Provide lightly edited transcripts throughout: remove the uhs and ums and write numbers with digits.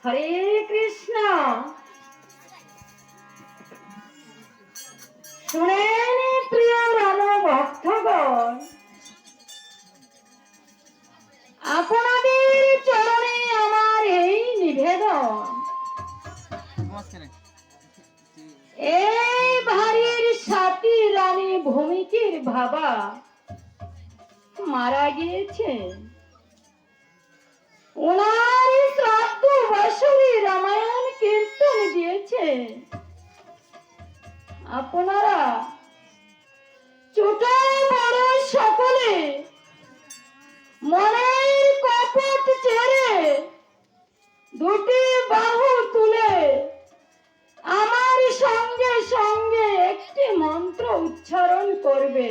হরে কৃষ্ণ। শুনেন প্রিয় রাম ভক্তগণ, আপনাদের চরণে আমার এই নিবেদন। এই ভারীর সাথী রানী ভূমিকির বাবা মারা গিয়েছে। ওনার শ্রাদ্ধ বছরে রামায়ণ কীর্তন দিয়েছে। আপনারা ছোট বড় সকলে মনের কপট ছেড়ে দুটি বাহু তুলে আমার সঙ্গে সঙ্গে একটি মন্ত্র উচ্চারণ করবে।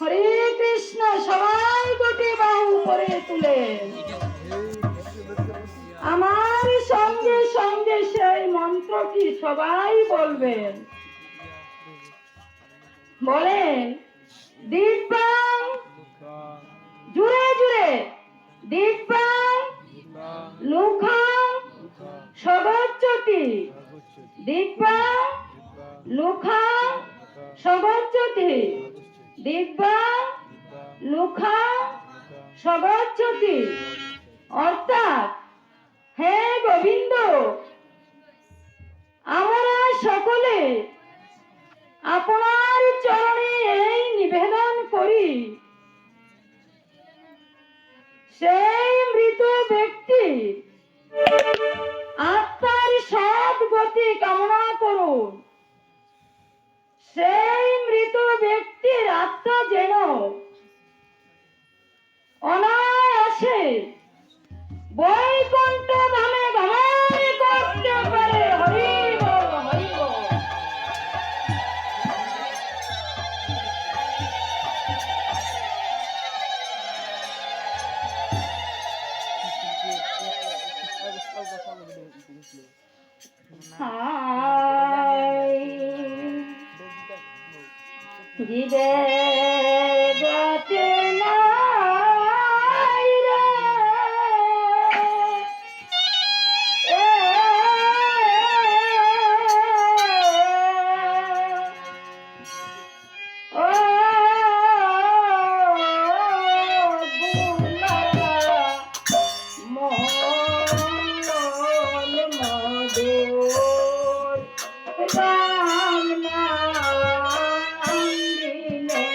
হরে কৃষ্ণ। সবাই দুটি বাহু উপরে তুলে আমার সঙ্গে সঙ্গে সেই মন্ত্রটি সবাই বলবেন। বলে দিব্যাং, জুড়ে জুড়ে দিব্যাং লুখাং সগচ্ছতি, দিব্যাং লুখাং সগচ্ছতি, দিব্যাং লুখাং সগচ্ছতি। অর্থাৎ, হে গোবিন্দ, আমরা সকলে আপনার চরণে এই নিবেদন করি, সেই মৃত ব্যক্তি আত্মার সদ্গতি কামনা করুন। সেই মৃত ব্যক্তির আত্মা যেন অনায়াসে বৈকুণ্ঠ ধামে গমন করতে পারে। হরি বল, হরি বল। জীবে গতি নাই রে, ও মঙ্গল মধুর রাম নাম দিলে।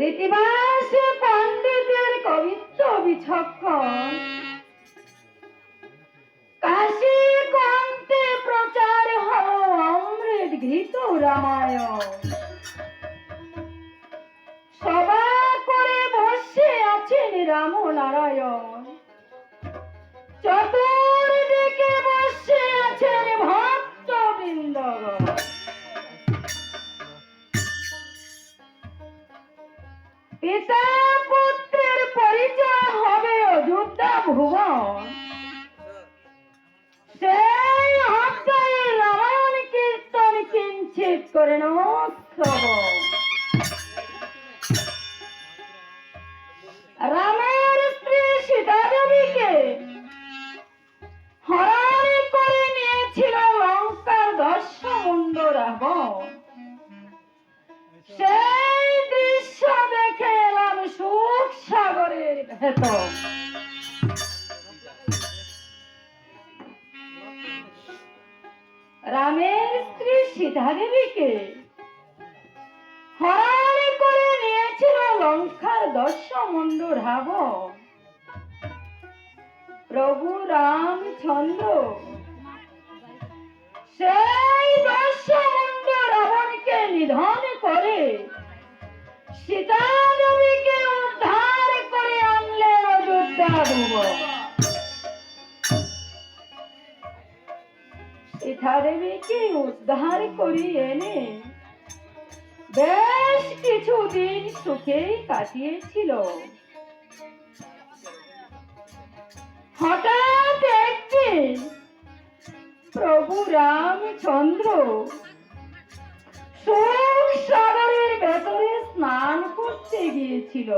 রীতিবাস পণ্ডিতের কবিত্ব বিচক্ষণ কাশী কণ্ঠে প্রচার হলো অমৃত ঘৃত রামায়ণ। সভা করে বসে আছেন রাম নারায়ণ, চতুর্দিকে বসে আছেন ভক্তবৃন্দগণ। পিতা পুত্রের পরিচয় হবে অযোধ্যা ভুবন, সেই অধ্যায়ে রামায়ণ কীর্তন কিঞ্চিত করে শ্রবণ। রামের স্ত্রী সীতা দেবীকে হরণ করে নিয়েছিল লঙ্কার দশমুণ্ড রাবণ। সেই দৃশ্য দেখে এলাম সুখ সাগরের ভেতর। রামের স্ত্রী সীতা দেবীকে হরণ করে নিয়েছিল লঙ্কার দশমুণ্ড রাবণ। প্রভু রামচন্দ্র সেই দশমুণ্ড রাবণকে নিধন করে সীতা দেবীকে উদ্ধার করে আনলেন অযোধ্যা ভুবন। সীতা দেবীকে উদ্ধার করে এনে বেশ কিছুদিন সুখেই কাটিয়েছিল। হঠাৎ একদিন প্রভু রামচন্দ্র সুখ সাগরের ভেতরে স্নান করতে গিয়েছিল।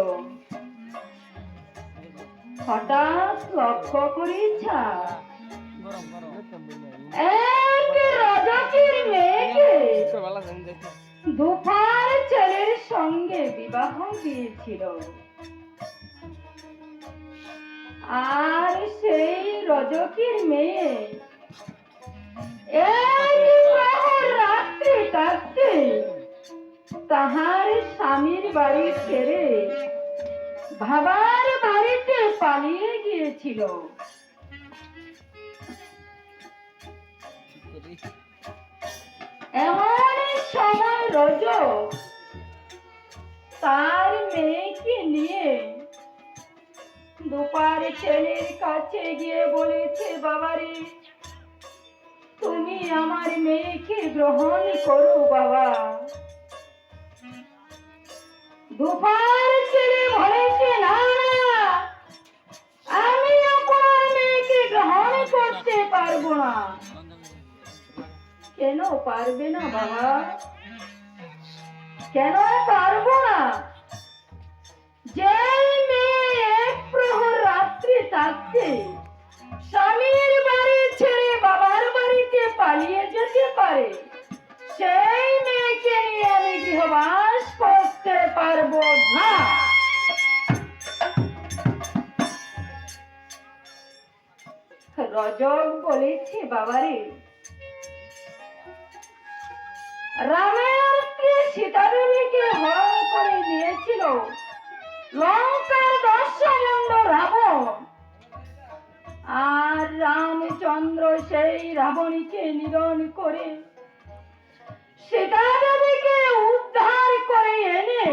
হঠাৎ লক্ষ্য করেছা এক রাজকের মেয়েকে দুফার ছেলের সঙ্গে বিবাহ দিয়েছিল। আর সেই রজকের মেয়ে রাত্রি কাটতে তাহার স্বামীর বাড়ি ছেড়ে বাবার বাড়িতে পালিয়ে গিয়েছিল। এমন সময় রজক তার মেয়েকে নিয়ে দুপার ছেলের কাছে গিয়ে বলেছে, বাবারে তুমি আমার মেয়েকে গ্রহণ করো বাবা। দুপার ছেলে বলেছে, না আমি আপনার মেয়েকে গ্রহণ করতে পারবো না। কেন পারবে না বাবা? কেন পারবো না? যে মেয়ে এক প্রহর রাত্রি থাকতে স্বামীর বাড়ি ছেড়ে বাবার বাড়িতে পালিয়ে যেতে পারে, সেই মেয়েকে নিয়ে আমি গৃহবাস করতে পারবো না। রজক বলেছে, বাবারে রামের স্ত্রী সীতা দেবীকে হরণ করে নিয়েছিল লঙ্কার দশমুণ্ড রাবণ, আর রামচন্দ্র সেই রাবণীকে নিধন করে সীতা দেবীকে উদ্ধার করে এনে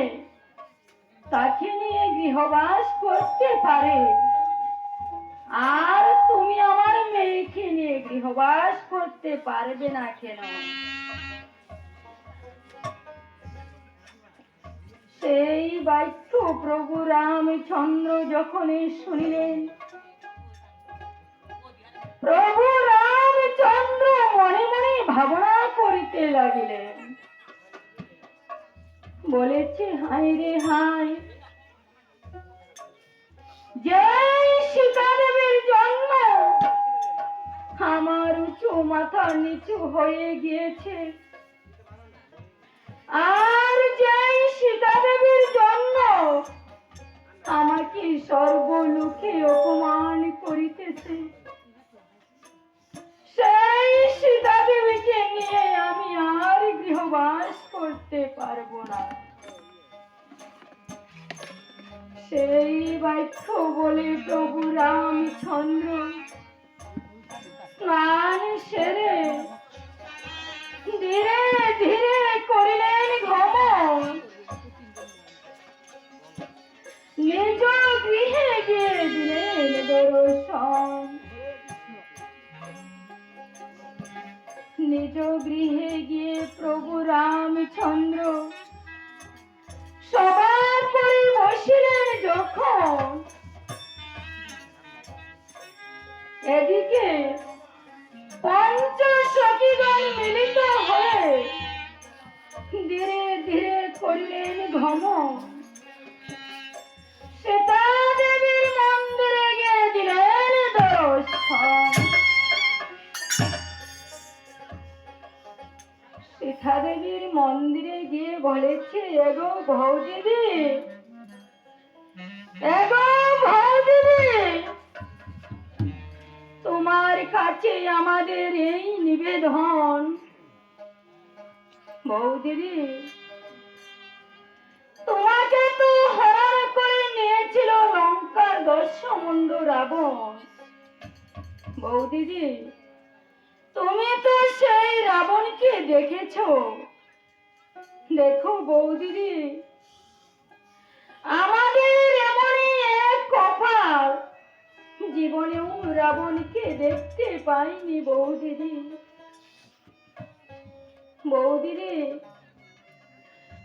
তাকে নিয়ে গৃহবাস করতে পারে, আর তুমি আমার মেয়েকে নিয়ে গৃহবাস করতে পারবে না কেন? সেই বাক্য প্রভু রামচন্দ্র যখন শুনিলেন, প্রভু রামচন্দ্র মনে মনে ভাবনা করিতে লাগিলেন। বলেছে, হায় রে হায়, যে সীতা দেবীর জন্য আমার উঁচু মাথা নিচু হয়ে গিয়েছে, আর যে সীতা দেবীর জন্য আমাকে সর্বলোকে অপমান করিতেছে, সেই সীতা দেবীকে নিয়ে আমি আর গৃহবাস করতে পারবো না। সেই বাক্য বলে প্রভু রামচন্দ্র স্নান সেরে ধীরে ধীরে করিলেন ভ্রমণ, নিজ গৃহে গিয়ে দিলেন দর্শন। নিজ গৃহে গিয়ে প্রভু রামচন্দ্র সবার পরে বসিলেন যখন, এদিকে পঞ্চসখীগণ মিলিত হয়ে ধীরে ধীরে করিলেন ভ্রমণ। সীতা দেবীর মন্দিরে গিয়ে দিলেন দর্শন। সীতা দেবীর মন্দিরে গিয়ে বলেছে, এগো ভৌদেবী, এগো ভৌদেবী, তোমার কাছে আমাদের এই নিবেদন। বৌদিদি, তোমাকে তো হরণ করে নিয়েছিল লঙ্কার দশমুণ্ড রাবণ। বৌদিদি, তুমি তো সেই রাবণকে দেখেছো। দেখো বৌদিদি, আমাদের এমনই এক কপাল, জীবনেও রাবণকে দেখতে পাইনি। বৌদিদি, বৌদিদি,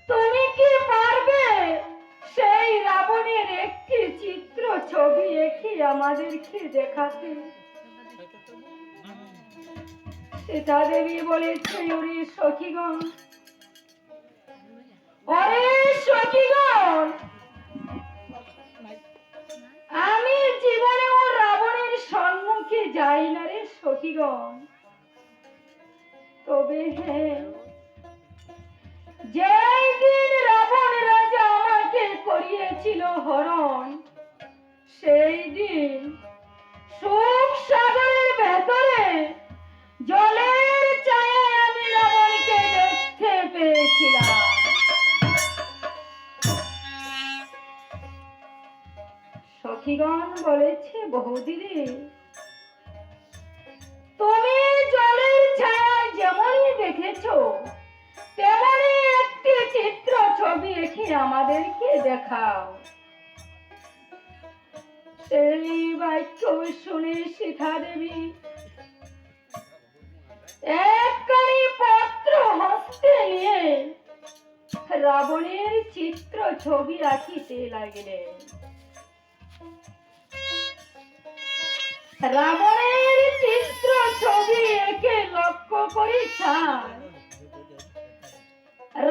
তুমি কি পারবে সেই রাবণের একটি চিত্র ছবি এঁকে আমাদেরকে দেখাতে? সীতা দেবী বলেছে, ওরে সখীগণ, ওরে সখীগণ, আমি জীবনেও রাবণের সম্মুখে যাই না রে সখীগণ। তবে হ্যাঁ, যেই দিন রাবণ রাজা আমাকে করিয়েছিল হরণ, সেই দিন সুখ সাগরের ভেতরে জলের ছায়ায় আমি রাবণকে দেখতে পেয়েছিলাম। সখীগণ বলেছে, বৌদিদি, তুমি জলের ছায়ায় যেমনই দেখেছো তেমনই একটি চিত্র ছবি এঁকে আমাদেরকে দেখাও। সেই বাক্য শুনে সীতা দেবী একখানি পত্র হস্তে নিয়ে রাবণের চিত্র ছবি আঁকিতে লাগিলেন। রাবণের চিত্র ছবি এঁকে লক্ষ্য করে চায়,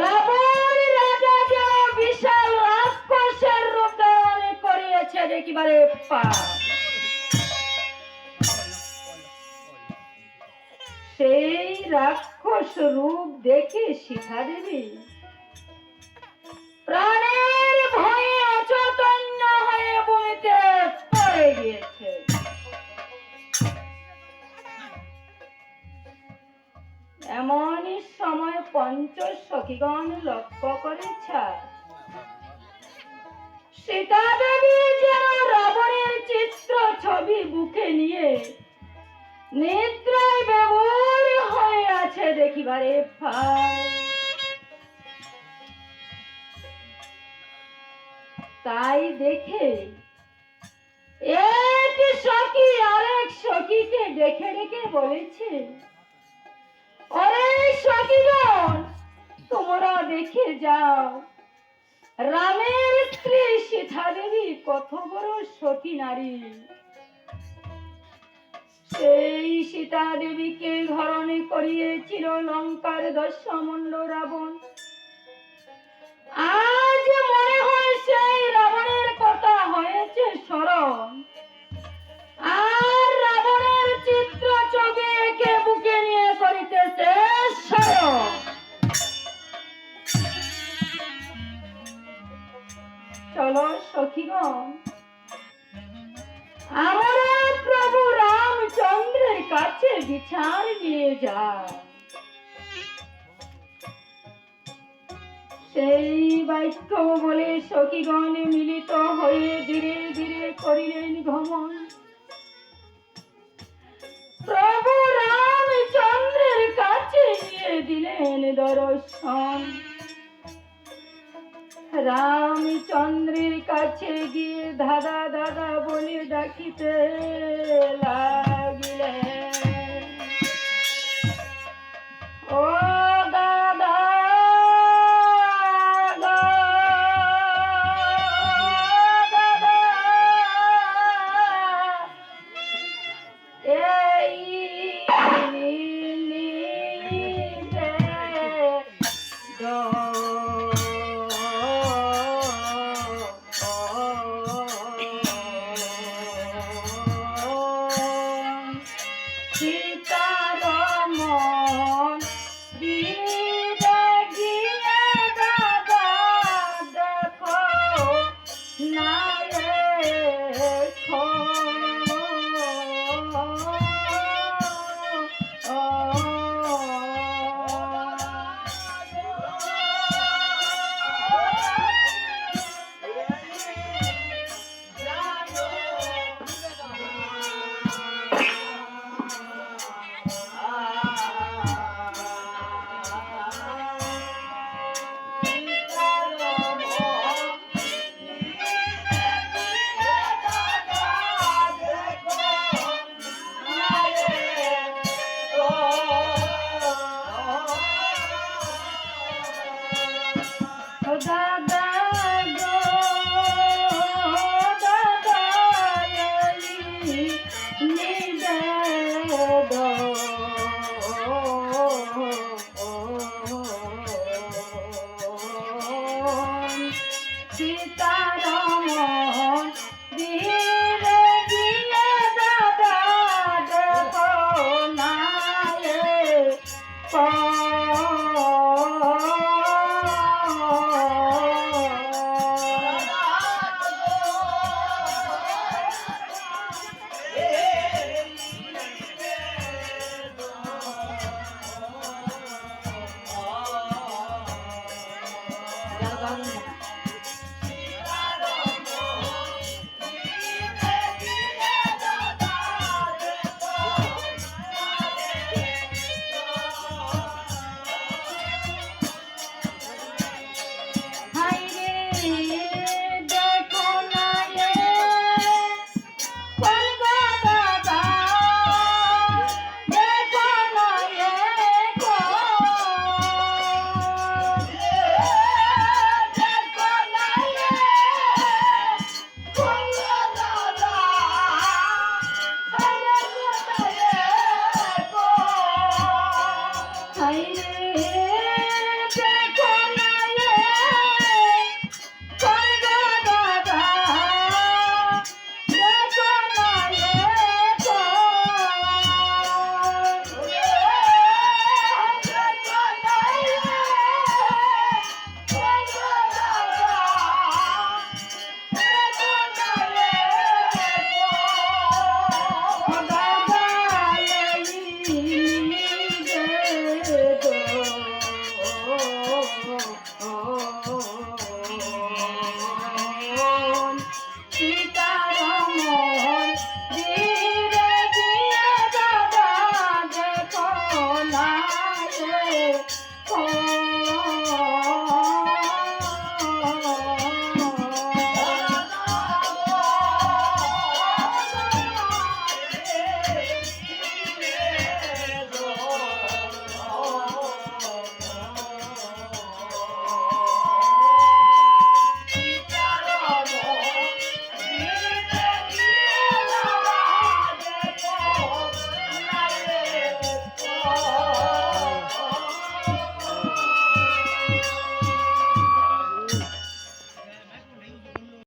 রাবণ রাজা যেন বিশাল রাক্ষসের রূপ ধারণ করিয়েছে দেখিবারে পায়। সেই রাক্ষস রূপ দেখে সীতা দেবী প্রাণের ভয়ে অচৈতন্য হয়ে ভূমিতে পড়ে গিয়েছে। এমনই সময় পঞ্চসখীগণ লক্ষ্য করেছে সীতা দেবী যেন রাবণের চিত্র ছবি বুকে নিয়ে নিদ্রায় বিভোর হয়ে আছে দেখিবারে পায়। তাই দেখে এক সখী আরেক সখীকে ডেকে ডেকে বলেছে, ওরে সখীগণ, তোমরা দেখে যাও রামের স্ত্রী সীতা দেবী কত বড় সতী নারী। সেই সীতা দেবীকে হরণ করিয়েছিল লঙ্কার দশমুণ্ড রাবণ। আজ মনে হয় সেই রাবণের কথা হয়েছে স্মরণ, আর রাবণের চিত্র ছবি এঁকে বুকে নিয়ে করিতেছে স্মরণ। চলো সখীগণ, আমরা প্রভু রামচন্দ্রের কাছে বিচার নিয়ে যায়। সেই বাক্য বলে সখীগণ মিলিত হয়ে ধীরে ধীরে করিলেন ভ্রমণ। প্রভু রামচন্দ্রের কাছে গিয়ে দিলেন দর্শন। রামচন্দ্রের কাছে গিয়ে দাদা দাদা বলে ডাকিতে লাগিলেন, ও দাদা গো, দাদা, এই নিতে সীতারমন দিতে গিয়ে দাদা দেখো না রেখো। দাদা গো, দাদা নিবেদন সীতারমন ধীরে গিয়ে দাদা দেখো না রেখো। Oh